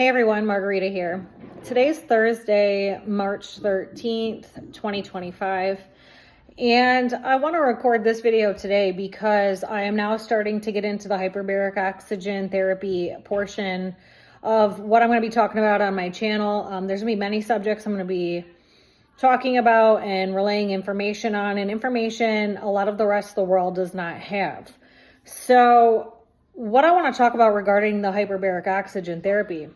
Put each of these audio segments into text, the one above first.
Hey everyone, Margarita here. Today's Thursday, March 13th, 2025. And I want to record this video today because I am now starting to get into the hyperbaric oxygen therapy portion of what I'm going to be talking about on my channel. There's going to be many subjects I'm going to be talking about and relaying information on, and information a lot of the rest of the world does not have. So what I want to talk about regarding the hyperbaric oxygen therapy.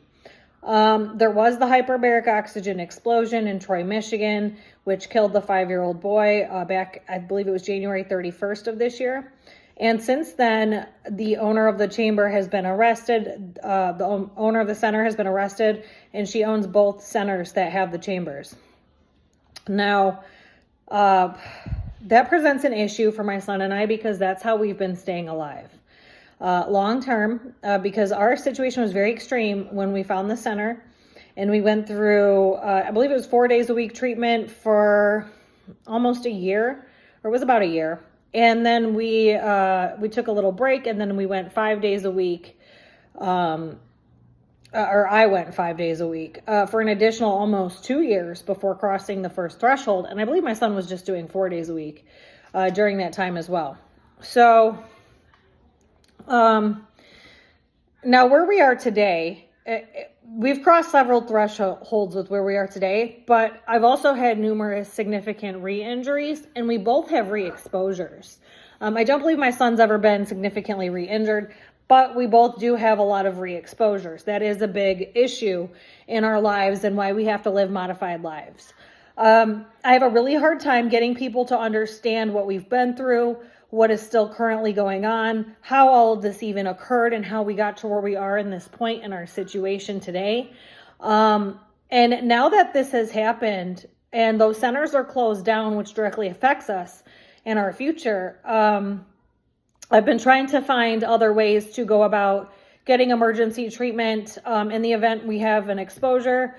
There was the hyperbaric oxygen explosion in Troy, Michigan, which killed the 5-year-old boy back, I believe it was January 31st of this year. And since then, the owner of the chamber has been arrested. The owner of the center has been arrested, and she owns both centers that have the chambers. Now, that presents an issue for my son and I because that's how we've been staying alive. Long term, because our situation was very extreme when we found the center, and we went through, I believe it was 4 days a week treatment for almost a year, or it was about a year. And then we took a little break, and then we went 5 days a week, or I went 5 days a week, for an additional almost 2 years before crossing the first threshold. And I believe my son was just doing 4 days a week, during that time as well. So, now where we are today, we've crossed several thresholds with where we are today, but I've also had numerous significant re-injuries, and we both have re-exposures. I don't believe my son's ever been significantly re-injured, but we both do have a lot of re-exposures. That is a big issue in our lives and why we have to live modified lives. I have a really hard time getting people to understand what we've been through, what is still currently going on, how all of this even occurred, and how we got to where we are in this point in our situation today. And now that this has happened and those centers are closed down, which directly affects us and our future, I've been trying to find other ways to go about getting emergency treatment in the event we have an exposure.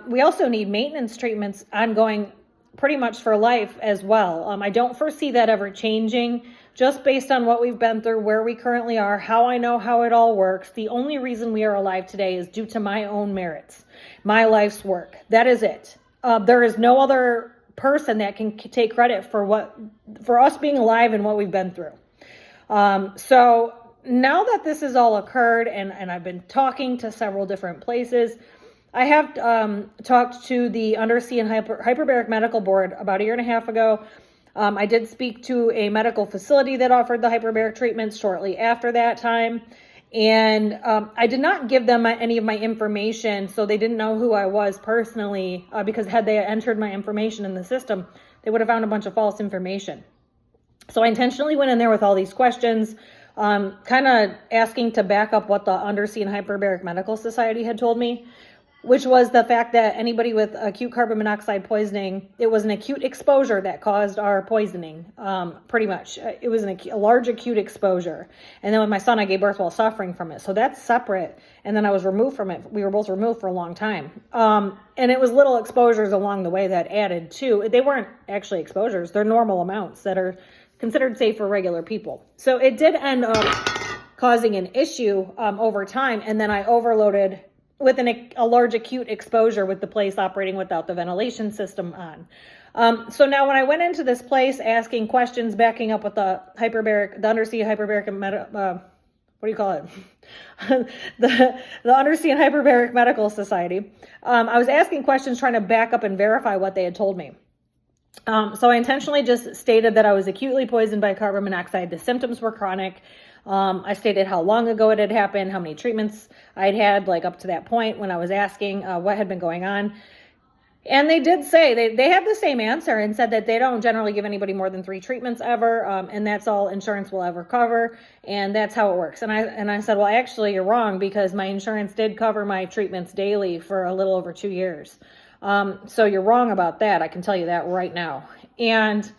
We also need maintenance treatments ongoing pretty much for life as well. I don't foresee that ever changing, just based on what we've been through, where we currently are, how I know how it all works. The only reason we are alive today is due to my own merits, my life's work. That is it. There is no other person that can take credit for us being alive and what we've been through. So now that this has all occurred, and I've been talking to several different places, I have talked to the Undersea and Hyperbaric Medical Board about a year and a half ago. I did speak to a medical facility that offered the hyperbaric treatments shortly after that time. And I did not give them any of my information, so they didn't know who I was personally, because had they entered my information in the system, they would have found a bunch of false information. So I intentionally went in there with all these questions, kind of asking to back up what the Undersea and Hyperbaric Medical Society had told me, which was the fact that anybody with acute carbon monoxide poisoning, it was an acute exposure that caused our poisoning, pretty much. It was a large acute exposure. And then with my son, I gave birth while suffering from it. So that's separate. And then I was removed from it. We were both removed for a long time. And it was little exposures along the way that added to. They weren't actually exposures. They're normal amounts that are considered safe for regular people. So it did end up causing an issue over time. And then I overloaded with a large acute exposure with the place operating without the ventilation system on. So now when I went into this place asking questions, backing up with the Undersea Hyperbaric, what do you call it? the Undersea and Hyperbaric Medical Society. I was asking questions trying to back up and verify what they had told me. So I intentionally just stated that I was acutely poisoned by carbon monoxide. The symptoms were chronic. I stated how long ago it had happened, how many treatments I'd had, like up to that point when I was asking what had been going on. And they did say, they had the same answer and said that they don't generally give anybody more than 3 treatments ever, and that's all insurance will ever cover, and that's how it works. And I said, well, actually, you're wrong, because my insurance did cover my treatments daily for a little over 2 years. So you're wrong about that. I can tell you that right now. And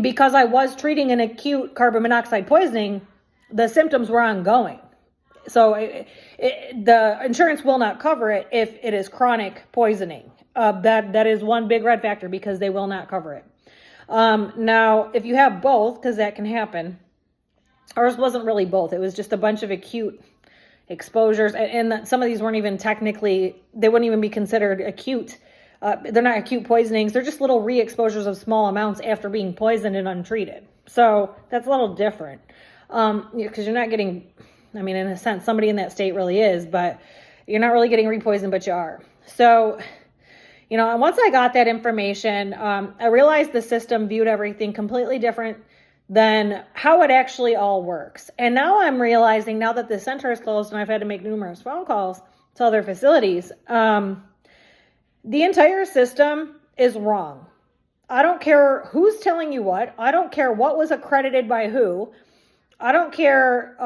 because I was treating an acute carbon monoxide poisoning, the symptoms were ongoing. So the insurance will not cover it if it is chronic poisoning. That is one big red factor, because they will not cover it. Now, if you have both, because that can happen, ours wasn't really both. It was just a bunch of acute exposures. And that some of these weren't even technically, they wouldn't even be considered acute. They're not acute poisonings. They're just little re-exposures of small amounts after being poisoned and untreated. So that's a little different. Because you're not getting, I mean, in a sense, somebody in that state really is, but you're not really getting repoisoned, but you are. So, once I got that information, I realized the system viewed everything completely different than how it actually all works. And now I'm realizing, now that the center is closed and I've had to make numerous phone calls to other facilities, the entire system is wrong. I don't care who's telling you what. I don't care what was accredited by who. I don't care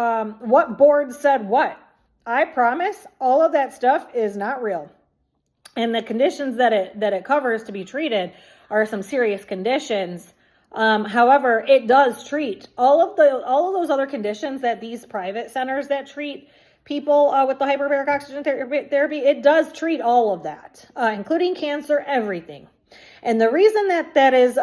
what board said what. I promise all of that stuff is not real. And the conditions that it covers to be treated are some serious conditions. However, it does treat all of those other conditions that these private centers that treat people with the hyperbaric oxygen therapy, it does treat all of that, including cancer, everything. And the reason that is,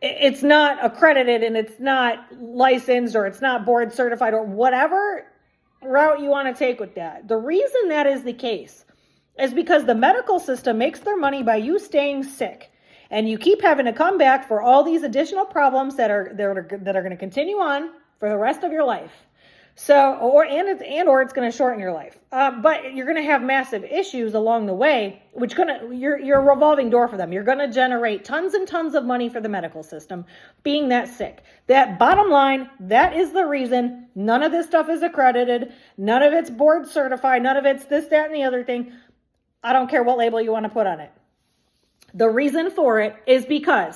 it's not accredited and it's not licensed or it's not board certified or whatever route you want to take with that. The reason that is the case is because the medical system makes their money by you staying sick, and you keep having to come back for all these additional problems that are going to continue on for the rest of your life. So, or it's going to shorten your life. But you're going to have massive issues along the way, which you're a revolving door for them. You're going to generate tons and tons of money for the medical system being that sick. That bottom line, that is the reason none of this stuff is accredited. None of it's board certified. None of it's this, that, and the other thing. I don't care what label you want to put on it. The reason for it is because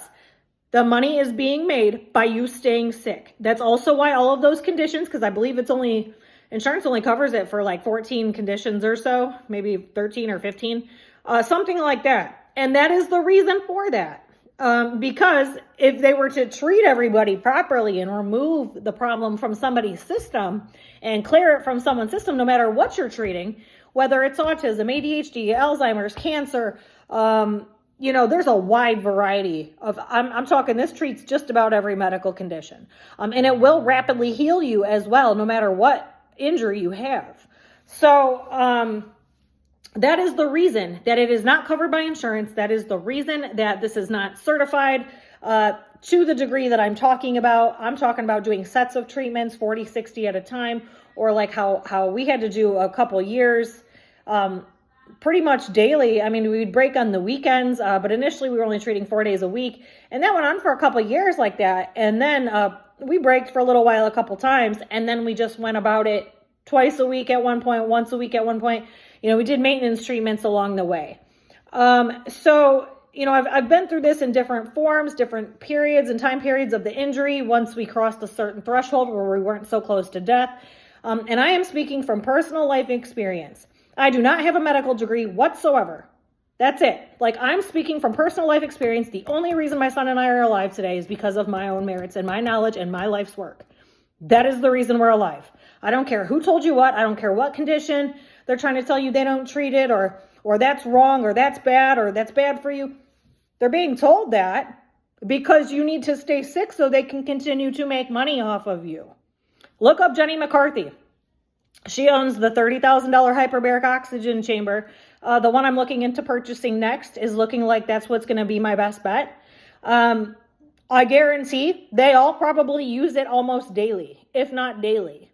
the money is being made by you staying sick. That's also why all of those conditions, because I believe insurance only covers it for like 14 conditions or so, maybe 13 or 15, something like that. And that is the reason for that. Because if they were to treat everybody properly and remove the problem from somebody's system and clear it from someone's system, no matter what you're treating, whether it's autism, ADHD, Alzheimer's, cancer, there's a wide variety of, I'm talking, this treats just about every medical condition. And it will rapidly heal you as well, no matter what injury you have. So, that is the reason that it is not covered by insurance. That is the reason that this is not certified, to the degree that I'm talking about. I'm talking about doing sets of treatments, 40, 60 at a time, or like how we had to do a couple years, pretty much daily. I mean, we'd break on the weekends, but initially we were only treating 4 days a week. And that went on for a couple of years like that. And then we braked for a little while, a couple times. And then we just went about it twice a week at one point, once a week at one point. We did maintenance treatments along the way. So, I've been through this in different forms, different periods and time periods of the injury once we crossed a certain threshold where we weren't so close to death. And I am speaking from personal life experience. I do not have a medical degree whatsoever. That's it. Like, I'm speaking from personal life experience. The only reason my son and I are alive today is because of my own merits and my knowledge and my life's work. That is the reason we're alive. I don't care who told you what. I don't care what condition they're trying to tell you they don't treat it, or that's wrong, or that's bad for you. They're being told that because you need to stay sick so they can continue to make money off of you. Look up Jenny McCarthy. She owns the $30,000 hyperbaric oxygen chamber. The one I'm looking into purchasing next is looking like that's what's going to be my best bet. I guarantee they all probably use it almost daily, if not daily.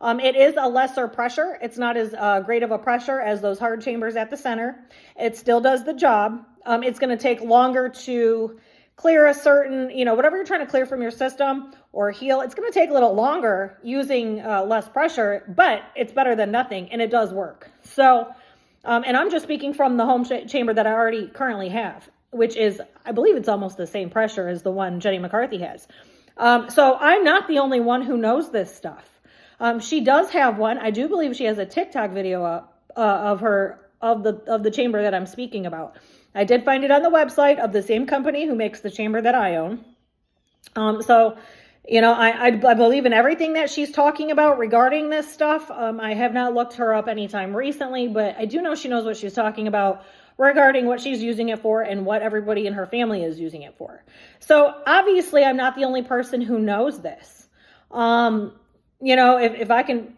It is a lesser pressure. It's not as great of a pressure as those hard chambers at the center. It still does the job. It's going to take longer to clear a certain, whatever you're trying to clear from your system or heal, it's going to take a little longer using less pressure, but it's better than nothing, and it does work. So, and I'm just speaking from the home chamber that I already currently have, which is, I believe it's almost the same pressure as the one Jenny McCarthy has. So I'm not the only one who knows this stuff. She does have one. I do believe she has a TikTok video up of the chamber that I'm speaking about. I did find it on the website of the same company who makes the chamber that I own. So, I believe in everything that she's talking about regarding this stuff. I have not looked her up anytime recently, but I do know she knows what she's talking about regarding what she's using it for and what everybody in her family is using it for. So obviously I'm not the only person who knows this. If I can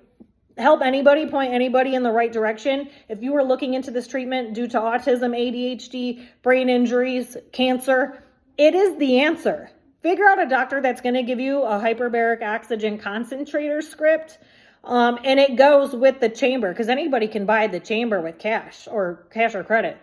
help anybody, point anybody in the right direction. If you were looking into this treatment due to autism, ADHD, brain injuries, cancer, it is the answer. Figure out a doctor that's going to give you a hyperbaric oxygen concentrator script, and it goes with the chamber, because anybody can buy the chamber with cash or credit.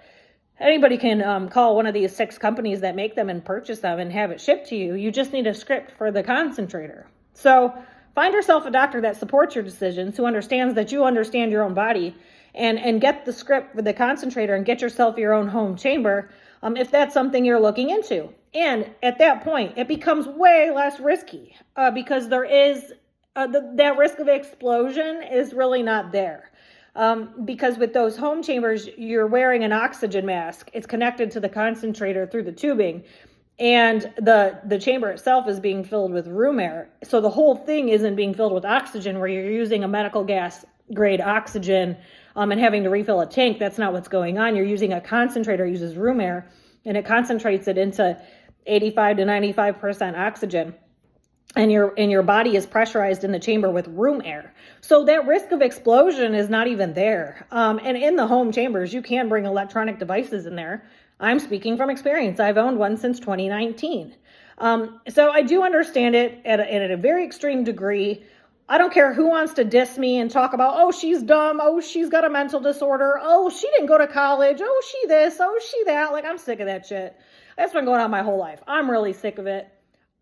Anybody can call one of these 6 companies that make them and purchase them and have it shipped to you. You just need a script for the concentrator. So find yourself a doctor that supports your decisions, who understands that you understand your own body, and get the script for the concentrator and get yourself your own home chamber, if that's something you're looking into. And at that point, it becomes way less risky, because there is that risk of explosion is really not there. Because with those home chambers, you're wearing an oxygen mask. It's connected to the concentrator through the tubing, and the chamber itself is being filled with room air. So the whole thing isn't being filled with oxygen where you're using a medical gas grade oxygen and having to refill a tank. That's not what's going on. You're using a concentrator, uses room air, and it concentrates it into 85 to 95% oxygen. And your body is pressurized in the chamber with room air. So that risk of explosion is not even there. And in the home chambers, you can bring electronic devices in there. I'm speaking from experience. I've owned one since 2019. So I do understand it at a very extreme degree. I don't care who wants to diss me and talk about, oh, she's dumb. Oh, she's got a mental disorder. Oh, she didn't go to college. Oh, she this. Oh, she that. Like, I'm sick of that shit. That's been going on my whole life. I'm really sick of it.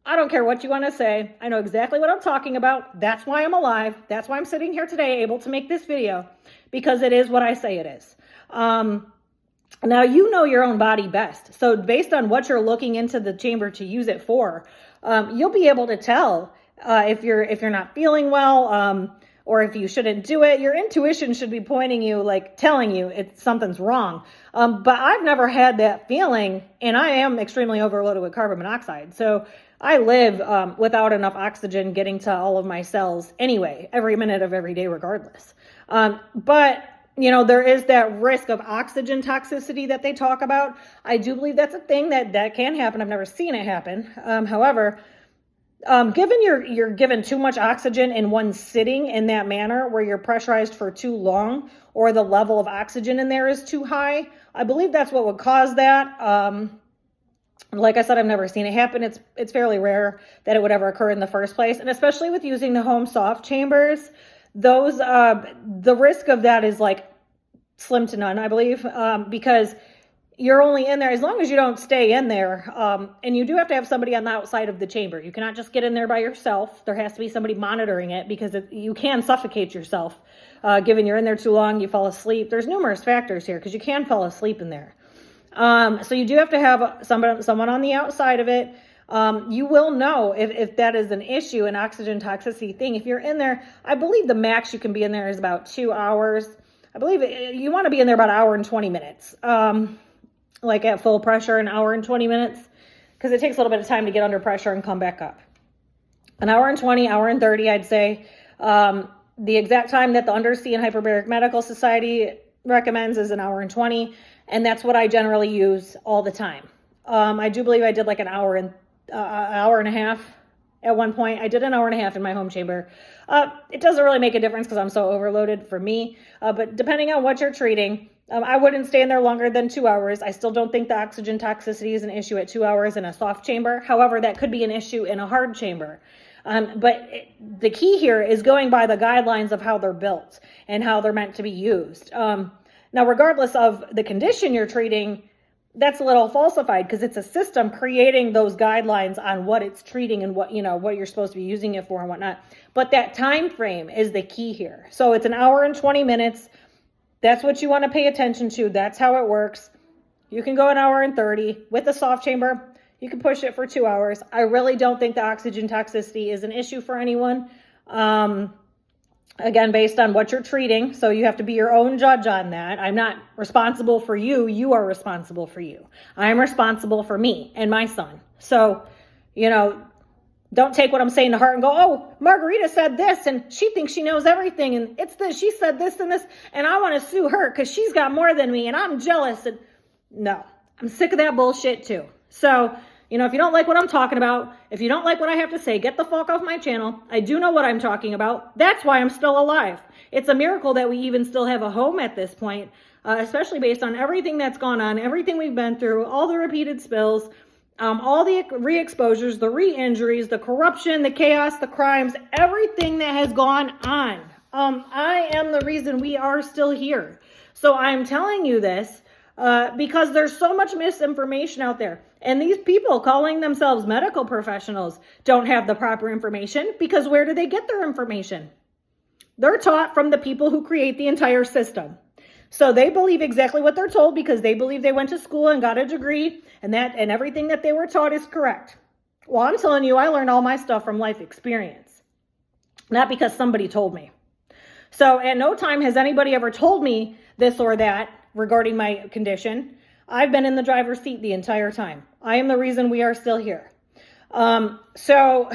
I don't care what you want to say. I know exactly what I'm talking about. That's why I'm alive. That's why I'm sitting here today able to make this video, because it is what I say it is. Now, you know your own body best. So based on what you're looking into the chamber to use it for, you'll be able to tell if you're not feeling well, or if you shouldn't do it. Your intuition should be pointing you, like telling you something's wrong. But I've never had that feeling, and I am extremely overloaded with carbon monoxide. So I live without enough oxygen getting to all of my cells anyway, every minute of every day regardless. But there is that risk of oxygen toxicity that they talk about. I do believe that's a thing that can happen. I've never seen it happen. However, given you're given too much oxygen in one sitting in that manner, where you're pressurized for too long, or the level of oxygen in there is too high, I believe that's what would cause that. Like I said, I've never seen it happen. It's fairly rare that it would ever occur in the first place. And especially with using the home soft chambers, those the risk of that is like slim to none, I believe, because you're only in there as long as you don't stay in there. And you do have to have somebody on the outside of the chamber. You cannot just get in there by yourself. There has to be somebody monitoring it, because you can suffocate yourself. Given you're in there too long, you fall asleep. There's numerous factors here, because you can fall asleep in there. So you do have to have someone on the outside of it. You will know if that is an issue, an oxygen toxicity thing. If you're in there, I believe the max you can be in there is about 2 hours. I believe you want to be in there about 1 hour and 20 minutes. Like at full pressure, 1 hour and 20 minutes, because it takes a little bit of time to get under pressure and come back up. 1 hour and 20, 1 hour and 30, I'd say. The exact time that the Undersea and Hyperbaric Medical Society recommends is 1 hour and 20. And that's what I generally use all the time. I do believe I did like an hour and a half at one point. I did 1 hour and a half in my home chamber. It doesn't really make a difference because I'm so overloaded for me. But depending on what you're treating, I wouldn't stay in there longer than 2 hours. I still don't think the oxygen toxicity is an issue at 2 hours in a soft chamber. However, that could be an issue in a hard chamber. The key here is going by the guidelines of how they're built and how they're meant to be used. Now, regardless of the condition you're treating, that's a little falsified, because it's a system creating those guidelines on what it's treating and what you're supposed to be using it for and whatnot. But that time frame is the key here. So it's 1 hour and 20 minutes. That's what you want to pay attention to. That's how it works. You can go 1 hour and 30 with a soft chamber. You can push it for 2 hours. I really don't think the oxygen toxicity is an issue for anyone. Again, based on what you're treating. So you have to be your own judge on that. I'm not responsible for you. You are responsible for you. I am responsible for me and my son. So, don't take what I'm saying to heart and go, oh, Margarita said this and she thinks she knows everything. And it's this, she said this and this, and I want to sue her because she's got more than me and I'm jealous. And no, I'm sick of that bullshit too. So You know, if you don't like what I'm talking about, if you don't like what I have to say, get the fuck off my channel. I do know what I'm talking about. That's why I'm still alive. It's a miracle that we even still have a home at this point, especially based on everything that's gone on, everything we've been through, all the repeated spills, all the re-exposures, the re-injuries, the corruption, the chaos, the crimes, everything that has gone on. I am the reason we are still here. So I'm telling you this because there's so much misinformation out there. And these people calling themselves medical professionals don't have the proper information, because where do they get their information? They're taught from the people who create the entire system. So they believe exactly what they're told because they believe they went to school and got a degree, and everything that they were taught is correct. Well, I'm telling you, I learned all my stuff from life experience, not because somebody told me. So at no time has anybody ever told me this or that regarding my condition. I've been in the driver's seat the entire time. I am the reason we are still here. So,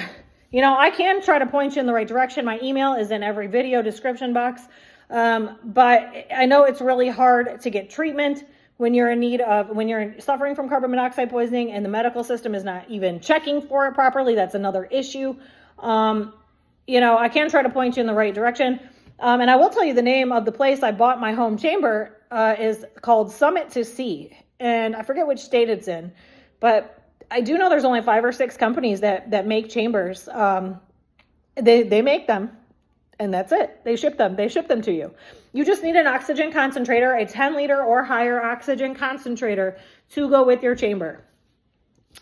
you know, I can try to point you in the right direction. My email is in every video description box. But I know it's really hard to get treatment when you're when you're suffering from carbon monoxide poisoning and the medical system is not even checking for it properly. That's another issue. You know, I can try to point you in the right direction. And I will tell you the name of the place I bought my home chamber is called Summit to Sea. And I forget which state it's in, but I do know there's only 5 or 6 companies that make chambers. They make them, and that's it. They ship them to you. You just need an oxygen concentrator, a 10-liter or higher oxygen concentrator to go with your chamber.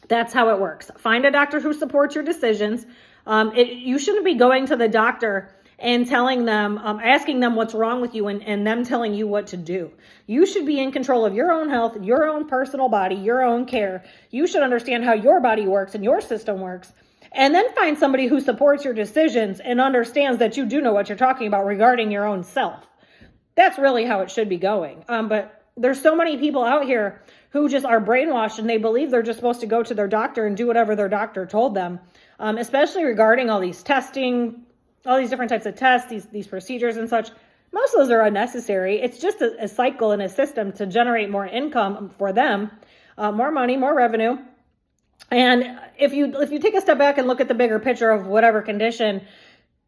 That's how it works. Find a doctor who supports your decisions. You shouldn't be going to the doctor and telling them, asking them what's wrong with you and them telling you what to do. You should be in control of your own health, your own personal body, your own care. You should understand how your body works and your system works. And then find somebody who supports your decisions and understands that you do know what you're talking about regarding your own self. That's really how it should be going. But there's so many people out here who just are brainwashed and they believe they're just supposed to go to their doctor and do whatever their doctor told them, especially regarding all these testing, all these different types of tests, these procedures and such. Most of those are unnecessary. It's just a cycle and a system to generate more income for them, more money, more revenue. And if you take a step back and look at the bigger picture of whatever condition,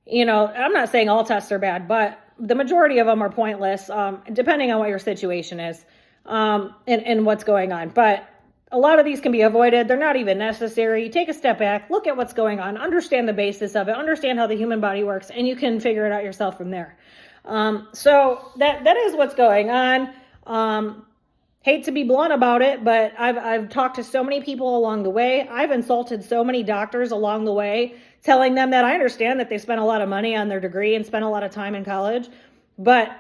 you know, I'm not saying all tests are bad, but the majority of them are pointless, depending on what your situation is, and what's going on. But a lot of these can be avoided. They're not even necessary. Take a step back, look at what's going on, understand the basis of it, understand how the human body works, and you can figure it out yourself from there. So that is what's going on. Hate to be blunt about it, but I've talked to so many people along the way. I've insulted so many doctors along the way, telling them that I understand that they spent a lot of money on their degree and spent a lot of time in college, but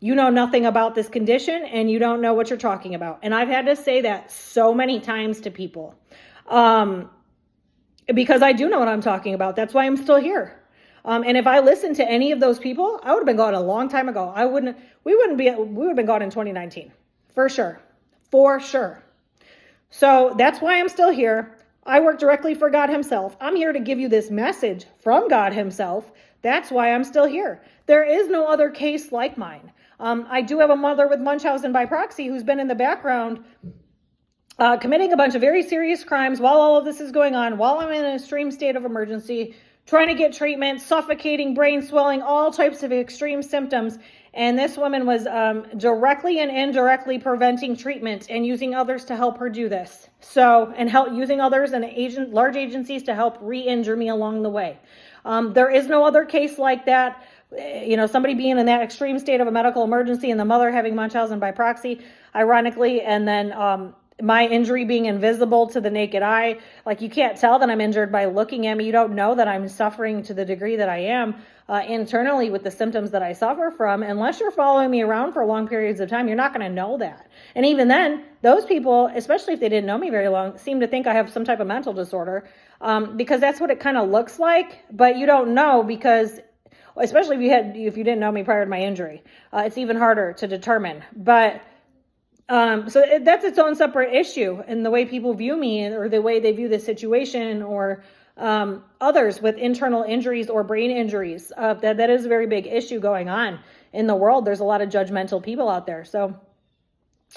you know nothing about this condition and you don't know what you're talking about. And I've had to say that so many times to people, because I do know what I'm talking about. That's why I'm still here. And if I listened to any of those people, I would have been gone a long time ago. We would have been gone in 2019, for sure. So that's why I'm still here. I work directly for God himself. I'm here to give you this message from God himself. That's why I'm still here. There is no other case like mine. I do have a mother with Munchausen by proxy who's been in the background committing a bunch of very serious crimes while all of this is going on, while I'm in an extreme state of emergency, trying to get treatment, suffocating, brain swelling, all types of extreme symptoms. And this woman was directly and indirectly preventing treatment and using others to help her do this. Using others and large agencies to help re-injure me along the way. There is no other case like that. You know, somebody being in that extreme state of a medical emergency and the mother having Munchausen by proxy, ironically, and then my injury being invisible to the naked eye. Like, you can't tell that I'm injured by looking at me. You don't know that I'm suffering to the degree that I am internally with the symptoms that I suffer from. Unless you're following me around for long periods of time, you're not going to know that. And even then, those people, especially if they didn't know me very long, seem to think I have some type of mental disorder, because that's what it kind of looks like. But you don't know, because especially if you didn't know me prior to my injury, it's even harder to determine. But so that's its own separate issue, and the way people view me or the way they view the situation, or others with internal injuries or brain injuries. That is a very big issue going on in the world. There's a lot of judgmental people out there. So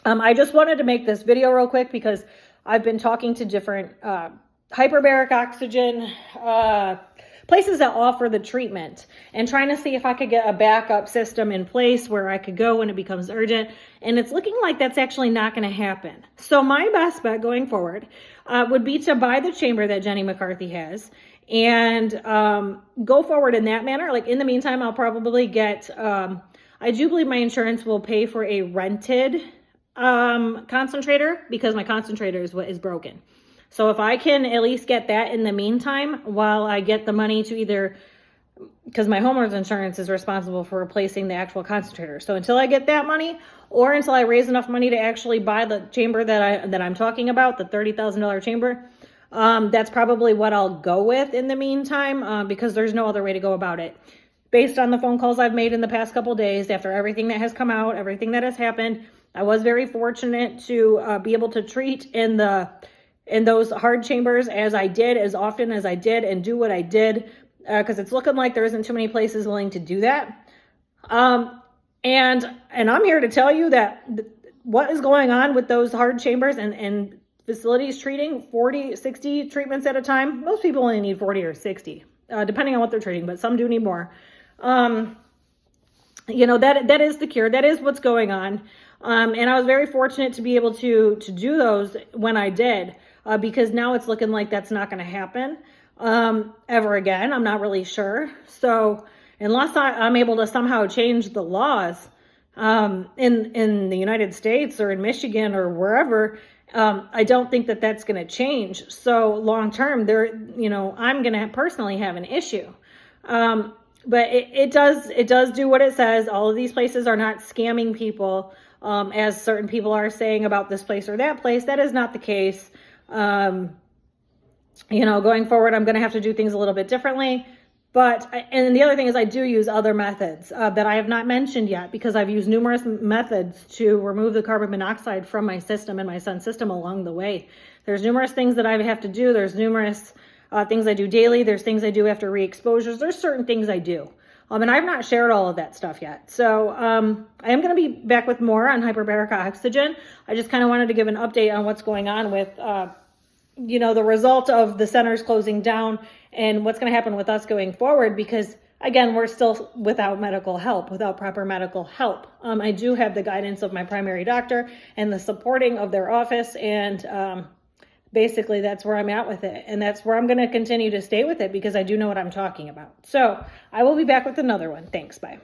I just wanted to make this video real quick because I've been talking to different hyperbaric oxygen places that offer the treatment and trying to see if I could get a backup system in place where I could go when it becomes urgent. And it's looking like that's actually not going to happen. So my best bet going forward would be to buy the chamber that Jenny McCarthy has and go forward in that manner. Like in the meantime, I'll probably get, I do believe my insurance will pay for a rented concentrator because my concentrator is what is broken. So if I can at least get that in the meantime, while I get the money to either, because my homeowner's insurance is responsible for replacing the actual concentrator. So until I get that money, or until I raise enough money to actually buy the chamber that I'm talking about, the $30,000 chamber, that's probably what I'll go with in the meantime, because there's no other way to go about it. Based on the phone calls I've made in the past couple days, after everything that has come out, everything that has happened, I was very fortunate to be able to treat in those hard chambers as I did, as often as I did, and do what I did, because it's looking like there isn't too many places willing to do that. And I'm here to tell you that what is going on with those hard chambers and facilities treating 40, 60 treatments at a time. Most people only need 40 or 60, depending on what they're treating, but some do need more. You know, that is the cure. That is what's going on. And I was very fortunate to be able to do those when I did, because now it's looking like that's not going to happen ever again. I'm not really sure. So unless I'm able to somehow change the laws in the United States or in Michigan or wherever, I don't think that that's going to change. So long term, I'm going to personally have an issue. But it does do what it says. All of these places are not scamming people, as certain people are saying about this place or that place. That is not the case. Going forward, I'm going to have to do things a little bit differently. And the other thing is I do use other methods that I have not mentioned yet, because I've used numerous methods to remove the carbon monoxide from my system and my son's system along the way. There's numerous things that I have to do. There's numerous things I do daily. There's things I do after re-exposures. There's certain things I do. And I've not shared all of that stuff yet. So I am going to be back with more on hyperbaric oxygen. I just kind of wanted to give an update on what's going on with, the result of the centers closing down and what's going to happen with us going forward, because again, we're still without medical help, without proper medical help. I do have the guidance of my primary doctor and the supporting of their office, and basically that's where I'm at with it, and that's where I'm going to continue to stay with it, because I do know what I'm talking about. So I will be back with another one. Thanks. Bye.